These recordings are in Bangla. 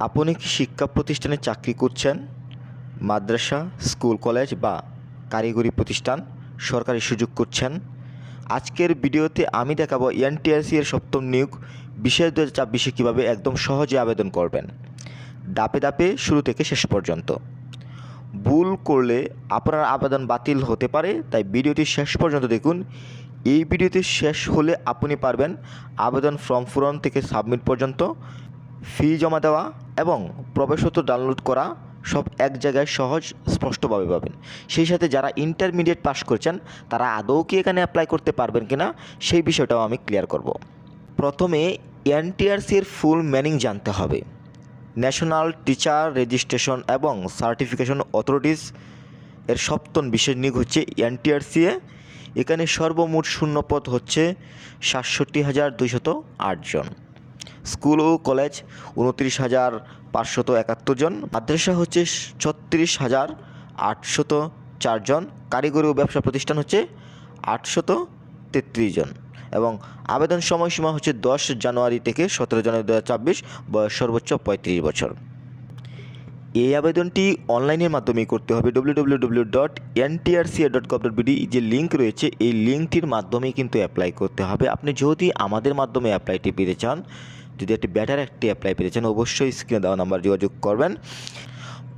আপনি কি শিক্ষা প্রতিষ্ঠানে চাকরি করছেন? মাদ্রাসা, স্কুল, কলেজ বা কারিগরি প্রতিষ্ঠান সরকারি সুযোগ করছেন? আজকের ভিডিওতে আমি দেখাবো এনটিআরসি এর সপ্তম নিয়োগ বিশেষ 2024 কীভাবে একদম সহজে আবেদন করবেন, ধাপে ধাপে শুরু থেকে শেষ পর্যন্ত। ভুল করলে আপনার আবেদন বাতিল হতে পারে, তাই ভিডিওটি শেষ পর্যন্ত দেখুন। এই ভিডিওটি শেষ হলে আপনি পারবেন আবেদন ফর্ম পূরণ থেকে সাবমিট পর্যন্ত, ফি জমা দেওয়া এবং প্রবেশপত্র ডাউনলোড করা সব এক জায়গায় সহজ স্পষ্টভাবে পাবেন। সেই সাথে যারা ইন্টারমিডিয়েট পাস করছেন তারা আদৌ কি এখানে অ্যাপ্লাই করতে পারবেন কিনা সেই বিষয়টাও আমি ক্লিয়ার করব। প্রথমে এনটিআরসি এর ফুল মিনিং জানতে হবে। ন্যাশনাল টিচার রেজিস্ট্রেশন এবং সার্টিফিকেশন অথরিটিস এর সপ্তম বিশেষ নিয়োগ হচ্ছে এনটিআরসি এ। এখানে সর্বমোট শূন্যপদ হচ্ছে 67,208 জন। স্কুল ও কলেজ 29,571 জন। মাদ্রাসা হচ্ছে 36,804 জন। কারিগরি ও ব্যবসা প্রতিষ্ঠান হচ্ছে 833 জন। এবং আবেদন সময়সীমা হচ্ছে 10 জানুয়ারি থেকে 17 জানুয়ারি 2024, বয়স সর্বোচ্চ 35 বছর। এই আবেদনটি অনলাইনের মাধ্যমেই করতে হবে। www.ntrca.gov.bd যে লিঙ্ক রয়েছে এই লিঙ্কটির মাধ্যমেই কিন্তু অ্যাপ্লাই করতে হবে। আপনি যদি আমাদের মাধ্যমে অ্যাপ্লাইটি পেতে চান, যদি একটি বেটার একটি অ্যাপ্লাই পেতে চান, অবশ্যই স্ক্রিনে দেওয়া নাম্বার যোগাযোগ করবেন।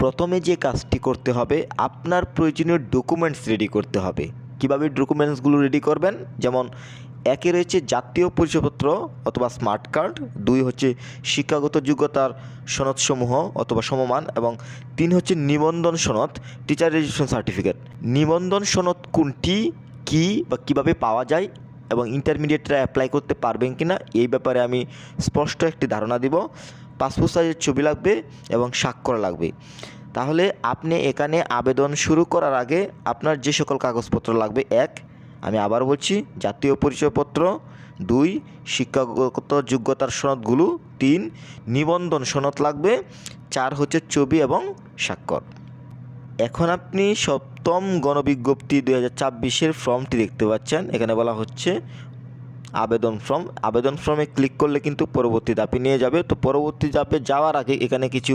প্রথমে যে কাজটি করতে হবে, আপনার প্রয়োজনীয় ডকুমেন্টস রেডি করতে হবে। কীভাবে ডকুমেন্টসগুলো রেডি করবেন? যেমন 1 রয়েছে জাতীয় পরিচয়পত্র অথবা স্মার্ট কার্ড, 2 হচ্ছে শিক্ষাগত যোগ্যতার সনদসমূহ অথবা সমমান, এবং 3 হচ্ছে নিবন্ধন সনদ, টিচার রেজিস্ট্রেশন সার্টিফিকেট। নিবন্ধন সনদ কোনটি, কী বা কীভাবে পাওয়া যায় এবং ইন্টারমিডিয়েটরা অ্যাপ্লাই করতে পারবেন কি না এই ব্যাপারে আমি স্পষ্ট একটি ধারণা দিব। পাসপোর্ট সাইজের ছবি লাগবে এবং স্বাক্ষর লাগবে। তাহলে আপনি এখানে আবেদন শুরু করার আগে আপনার যে সকল কাগজপত্র লাগবে: 1, আমি আবার বলছি, জাতীয় পরিচয়পত্র; 2, শিক্ষাগত যোগ্যতার সনদগুলো; 3, নিবন্ধন সনদ লাগবে; 4 হচ্ছে ছবি এবং স্বাক্ষর। এখন আপনি সপ্তম গণবিজ্ঞপ্তি 2024 ফর্মটি দেখতে পাচ্ছেন। এখানে বলা হচ্ছে আবেদন ফর্ম। আবেদন ফর্মে ক্লিক করলে কিন্তু পরবর্তী ধাপে নিয়ে যাবে। তো পরবর্তী ধাপে যাওয়ার আগে এখানে কিছু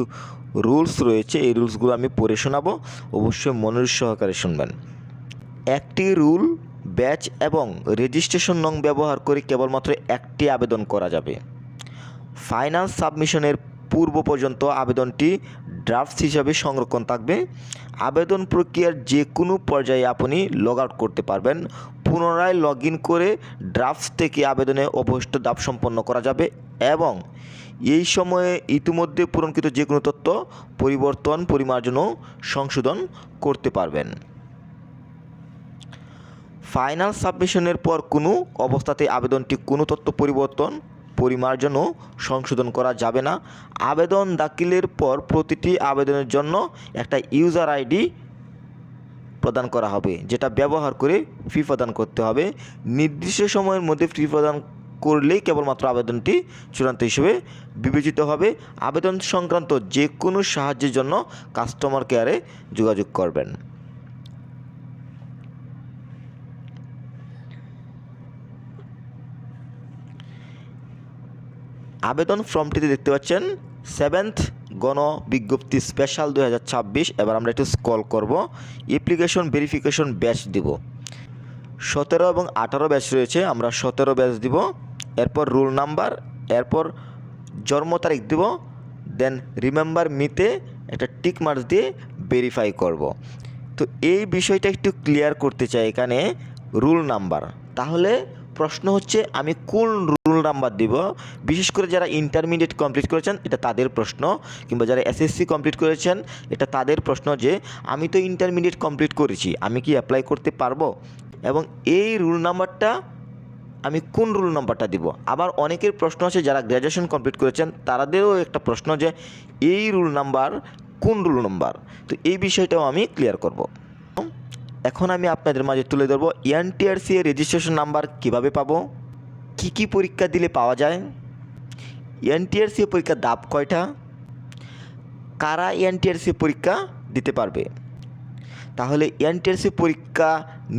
রুলস রয়েছে, এই রুলসগুলো আমি পড়ে শোনাবো, অবশ্যই মনোযোগ সহকারে শুনবেন। একটি রুল, ব্যাচ এবং রেজিস্ট্রেশন নং ব্যবহার করে কেবলমাত্র একটি আবেদন করা যাবে। ফাইনাল সাবমিশনের পূর্ব পর্যন্ত আবেদনটি ড্রাফট হিসাবে সংরক্ষণ থাকবে। আবেদন প্রক্রিয়ার যে কোনো পর্যায়ে আপনি লগ আউট করতে পারবেন। পুনরায় লগ ইন করে ড্রাফট থেকে আবেদনে অবশিষ্ট ধাপ সম্পন্ন করা যাবে এবং এই সময়ে ইতিমধ্যে পূরণকৃত যে কোনো তথ্য পরিবর্তন, পরিমার্জন ও সংশোধন করতে পারবেন। ফাইনাল সাবমিশনের পর কোনো অবস্থাতে আবেদনটি কোনো তথ্য পরিবর্তন, পরিমার্জন ও সংশোধন করা যাবে না। আবেদন দাখিলের পর প্রতিটি আবেদনের জন্য একটা ইউজার আইডি প্রদান করা হবে, যেটা ব্যবহার করে ফি প্রদান করতে হবে। নির্দিষ্ট সময়ের মধ্যে ফি প্রদান করলেই কেবলমাত্র আবেদনটি চূড়ান্ত হিসেবে বিবেচিত হবে। আবেদন সংক্রান্ত যে কোনো সাহায্যের জন্য কাস্টমার কেয়ারে যোগাযোগ করবেন। আবেদন ফর্মটিতে দেখতে পাচ্ছেন 7th গণবিজ্ঞপ্তি স্পেশাল 2026। এবার আমরা একটু স্ক্রল করব। অ্যাপ্লিকেশন ভেরিফিকেশন ব্যাচ দিব। 17 এবং 18 ব্যাচ রয়েছে, আমরা 17 ব্যাচ দিব। এরপর রুল নাম্বার, এরপর জন্ম তারিখ দিব, দেন রিমেম্বার মিতে একটা টিক মার্ক দিয়ে ভেরিফাই করব। তো এই বিষয়টা একটু ক্লিয়ার করতে চাই। এখানে রুল নাম্বার, তাহলে প্রশ্ন হচ্ছে আমি কোন রুল নাম্বার দিব। বিশেষ করে যারা ইন্টারমিডিয়েট কমপ্লিট করেছেন এটা তাদের প্রশ্ন, কিংবা যারা এসএসসি কমপ্লিট করেছেন এটা তাদের প্রশ্ন যে আমি তো ইন্টারমিডিয়েট কমপ্লিট করেছি, আমি কি অ্যাপ্লাই করতে পারবো, এবং এই রুল নাম্বারটা আমি কোন রুল নাম্বারটা দিব। আবার অনেকের প্রশ্ন আছে যারা গ্র্যাজুয়েশন কমপ্লিট করেছেন তাদেরও একটা প্রশ্ন যে এই রুল নাম্বার কোন রুল নাম্বার। তো এই বিষয়টাও আমি ক্লিয়ার করব। এখন আমি আপনাদের মাঝে তুলে ধরবো এনটিআরসি এর রেজিস্ট্রেশন নাম্বার কিভাবে পাবো, কি পরীক্ষা দিলে পাওয়া যায়, এনটিআরসি পরীক্ষার ধাপ কয়টা, কারা এনটিআরসি পরীক্ষা দিতে পারবে। তাহলে এনটিআরসি পরীক্ষা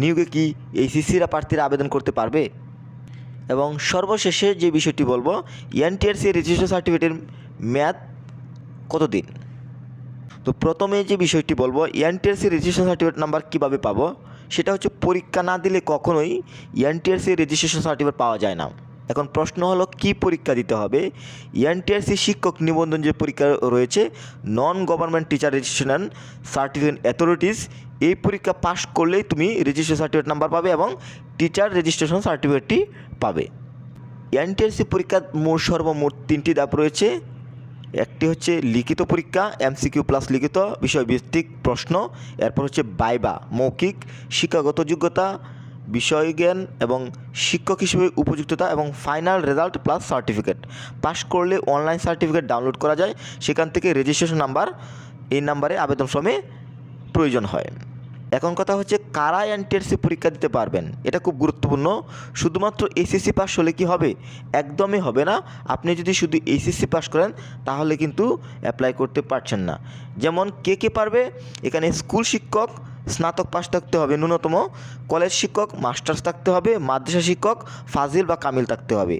নিয়োগে কি এইচএসসিরা প্রার্থীরা আবেদন করতে পারবে। এবং সর্বশেষে যে বিষয়টি বলবো, এনটিআরসি রেজিস্ট্রেশন সার্টিফিকেটের মেয়াদ কতদিন? তো প্রথমে যে বিষয়টি বলবো, এনটিআরসি রেজিস্ট্রেশন সার্টিফিকেট নাম্বার কীভাবে পাবো, সেটা হচ্ছে পরীক্ষা না দিলে কখনোই এনটিআরসি রেজিস্ট্রেশন সার্টিফিকেট পাওয়া যায় না। এখন প্রশ্ন হলো কি পরীক্ষা দিতে হবে? এনটিআরসি শিক্ষক নিবন্ধন যে পরীক্ষা রয়েছে, non government teacher registration certificate authorities, এই পরীক্ষা পাশ করলেই তুমি রেজিস্ট্রেশন সার্টিফিকেট নাম্বার পাবে এবং টিচার রেজিস্ট্রেশন সার্টিফিকেটটি পাবে। এনটিআরসি পরীক্ষার সর্বমোট 3টি ধাপ রয়েছে। একটি হচ্ছে লিখিত পরীক্ষা, এমসিকিউ প্লাস লিখিত বিষয়ভিত্তিক প্রশ্ন। এরপর হচ্ছে ভাইভা, মৌখিক শিক্ষাগত যোগ্যতা, বিষয় জ্ঞান এবং শিক্ষক হিসেবে উপযুক্ততা, এবং final result plus certificate. Pass করলে অনলাইন সার্টিফিকেট ডাউনলোড করা যায়, সেখান থেকে রেজিস্ট্রেশন নাম্বার, এই নাম্বারে আবেদন ফর্মে প্রয়োজন হয়। এখন কথা হচ্ছে কারা এনটিআরসি পরীক্ষা দিতে পারবেন, এটা খুব গুরুত্বপূর্ণ। শুধুমাত্র এসএসসি পাস হলে কি হবে? একদমই হবে না। আপনি যদি শুধু এসএসসি পাস করেন তাহলে কিন্তু অ্যাপ্লাই করতে পারছেন না। যেমন কে পারবে? এখানে স্কুল শিক্ষক স্নাতক পাস থাকতে হবে ন্যূনতম, কলেজ শিক্ষক মাস্টার্স থাকতে হবে, মাদ্রাসা শিক্ষক ফাজিল বা কামিল থাকতে হবে,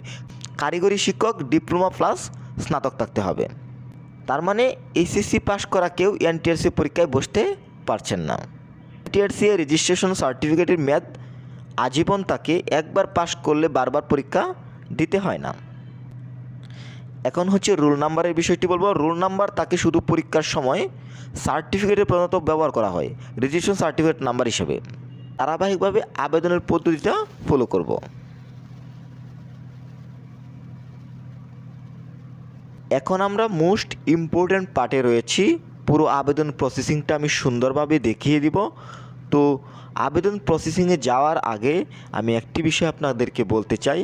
কারিগরি শিক্ষক ডিপ্লোমা প্লাস স্নাতক থাকতে হবে। তার মানে এসএসসি পাস করা কেউ এনটিআরসি পরীক্ষায় বসতে পারছেন না। এনটিআরসি রেজিস্ট্রেশন সার্টিফিকেটের মেয়াদ আজীবন থাকে, একবার পাস করলে বারবার পরীক্ষা দিতে হয় না। এখন হচ্ছে রোল নাম্বারের বিষয়টি বলবো। রোল নাম্বার তাকে শুধু পরীক্ষার সময় সার্টিফিকেটের প্রধানত ব্যবহার করা হয় রেজিস্ট্রেশন সার্টিফিকেট নাম্বার হিসেবে। ধারাবাহিকভাবে আবেদনের পদ্ধতিটা ফলো করব। এখন আমরা মোস্ট ইম্পর্ট্যান্ট পার্টে রয়েছি। পুরো আবেদন প্রসেসিংটা আমি সুন্দরভাবে দেখিয়ে দিব। তো আবেদন প্রসেসিংয়ে যাওয়ার আগে আমি একটি বিষয় আপনাদেরকে বলতে চাই,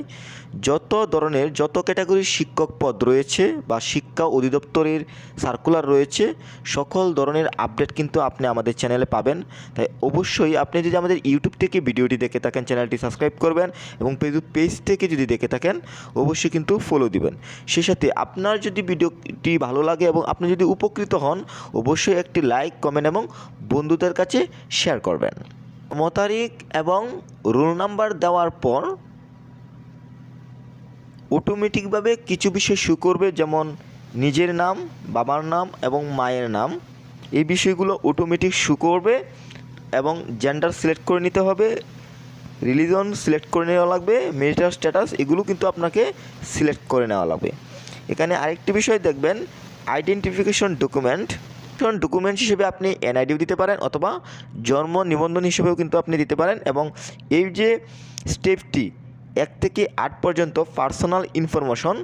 যত ক্যাটাগরির শিক্ষক পদ রয়েছে বা শিক্ষা অধিদপ্তরের সার্কুলার রয়েছে, সকল ধরনের আপডেট কিন্তু আপনি আমাদের চ্যানেলে পাবেন। তাই অবশ্যই আপনি যদি আমাদের ইউটিউব থেকে ভিডিওটি দেখে থাকেন, চ্যানেলটি সাবস্ক্রাইব করবেন, এবং ফেসবুক পেজ থেকে যদি দেখে থাকেন অবশ্যই কিন্তু ফলো দিবেন। সেই সাথে আপনার যদি ভিডিওটি ভালো লাগে এবং আপনি যদি উপকৃত হন, অবশ্যই একটি লাইক, কমেন্ট এবং বন্ধুদের কাছে শেয়ার করবেন। তারিখ এবং রোল নাম্বার দেওয়ার পর অটোমেটিকভাবে কিছু বিষয় শো করবে, যেমন নিজের নাম, বাবার নাম এবং মায়ের নাম। এই বিষয়গুলো অটোমেটিক শো করবে এবং জেন্ডার সিলেক্ট করে নিতে হবে, রিলিজন সিলেক্ট করে নেওয়া লাগবে, মেরিটাল স্ট্যাটাস এগুলো কিন্তু আপনাকে সিলেক্ট করে নেওয়া লাগবে। এখানে আরেকটি বিষয় দেখবেন, আইডেন্টিফিকেশন ডকুমেন্ট হিসেবে আপনি এনআইডিও দিতে পারেন অথবা জন্ম নিবন্ধন হিসেবেও কিন্তু আপনি দিতে পারেন। এবং এই যে স্টেপটি 1 থেকে 8 পর্যন্ত পার্সোনাল ইনফরমেশন,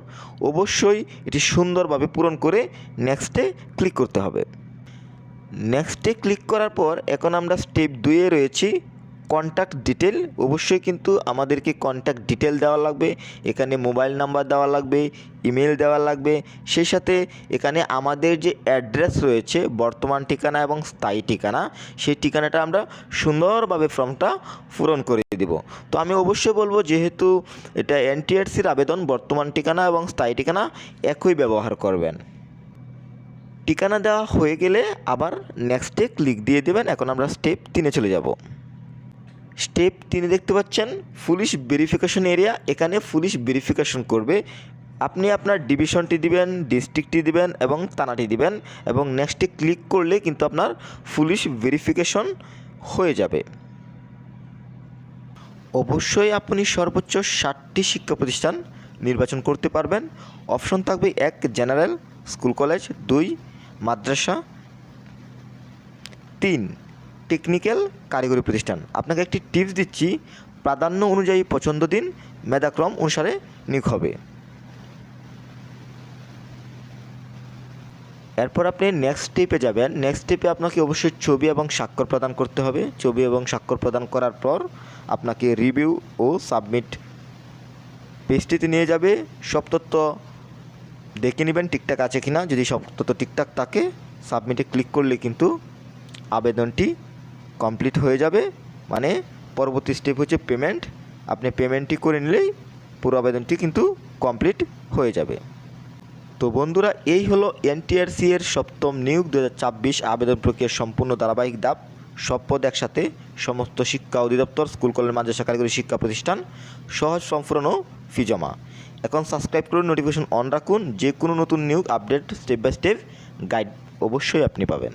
অবশ্যই এটি সুন্দরভাবে পূরণ করে নেক্সটে ক্লিক করতে হবে। নেক্সটে ক্লিক করার পর এখন আমরা স্টেপ 2-এ রয়েছি, কন্ট্যাক্ট ডিটেল। অবশ্যই কিন্তু আমাদেরকে কন্ট্যাক্ট ডিটেল দেওয়া লাগবে, এখানে মোবাইল নাম্বার দেওয়া লাগবে, ইমেল দেওয়া লাগবে। সেই সাথে এখানে আমাদের যে অ্যাড্রেস রয়েছে, বর্তমান ঠিকানা এবং স্থায়ী ঠিকানা, সেই ঠিকানাটা আমরা সুন্দরভাবে ফর্মটা পূরণ করে দেব। তো আমি অবশ্যই বলবো, যেহেতু এটা এনটিআরসির আবেদন, বর্তমান ঠিকানা এবং স্থায়ী ঠিকানা একই ব্যবহার করবেন। ঠিকানা দেওয়া হয়ে গেলে আবার নেক্সটে ক্লিক দিয়ে দেবেন। এখন আমরা স্টেপ 3-এ চলে যাব। স্টেপ 3-এ দেখতে পাচ্ছেন পুলিশ ভেরিফিকেশন এরিয়া। এখানে পুলিশ ভেরিফিকেশন করবে। আপনি আপনার ডিভিশনটি দিবেন, ডিস্ট্রিক্টটি দিবেন এবং থানাটি দিবেন, এবং নেক্সটে ক্লিক করলে কিন্তু আপনার পুলিশ ভেরিফিকেশন হয়ে যাবে। অবশ্যই আপনি সর্বোচ্চ 60টি শিক্ষা প্রতিষ্ঠান নির্বাচন করতে পারবেন। অপশন থাকবে 1 জেনারেল স্কুল কলেজ, 2 মাদ্রাসা, 3 টেকনিক্যাল কারিগরি প্রতিষ্ঠান। আপনাকে একটি টিপস দিচ্ছি, প্রাধান্য অনুযায়ী পছন্দ দিন, মেধাক্রম অনুসারে নিয়োগ হবে। এরপর আপনি নেক্সট স্টেপে যাবেন। নেক্সট স্টেপে আপনাকে অবশ্যই ছবি এবং স্বাক্ষর প্রদান করতে হবে। ছবি এবং স্বাক্ষর প্রদান করার পর আপনাকে রিভিউ ও সাবমিট পেজটিতে নিয়ে যাবে। সব তথ্য দেখে নেবেন ঠিকঠাক আছে কিনা। যদি সব তথ্য ঠিকঠাক থাকে, সাবমিটে ক্লিক করলে কিন্তু আবেদনটি কমপ্লিট হয়ে যাবে। মানে পরবর্তী স্টেপ হচ্ছে পেমেন্ট। আপনি পেমেন্টটি করে নিলেই পুরো আবেদনটি কিন্তু কমপ্লিট হয়ে যাবে। তো বন্ধুরা, এই হলো এনটিআরসি এর 7ম নিয়োগ 2024 আবেদন প্রক্রিয়ার সম্পূর্ণ ধারাবাহিক ধাপ। সব পদ একসাথে, সমস্ত শিক্ষা অধিদপ্তর, স্কুল কলেজ মাদ্রাসা কারিগরি শিক্ষা প্রতিষ্ঠান, সহজ সম্পূর্ণ ফি জমা। এখন সাবস্ক্রাইব করুন, নোটিফিকেশন অন রাখুন, যে কোনো নতুন নিয়োগ update step by step guide অবশ্যই আপনি পাবেন।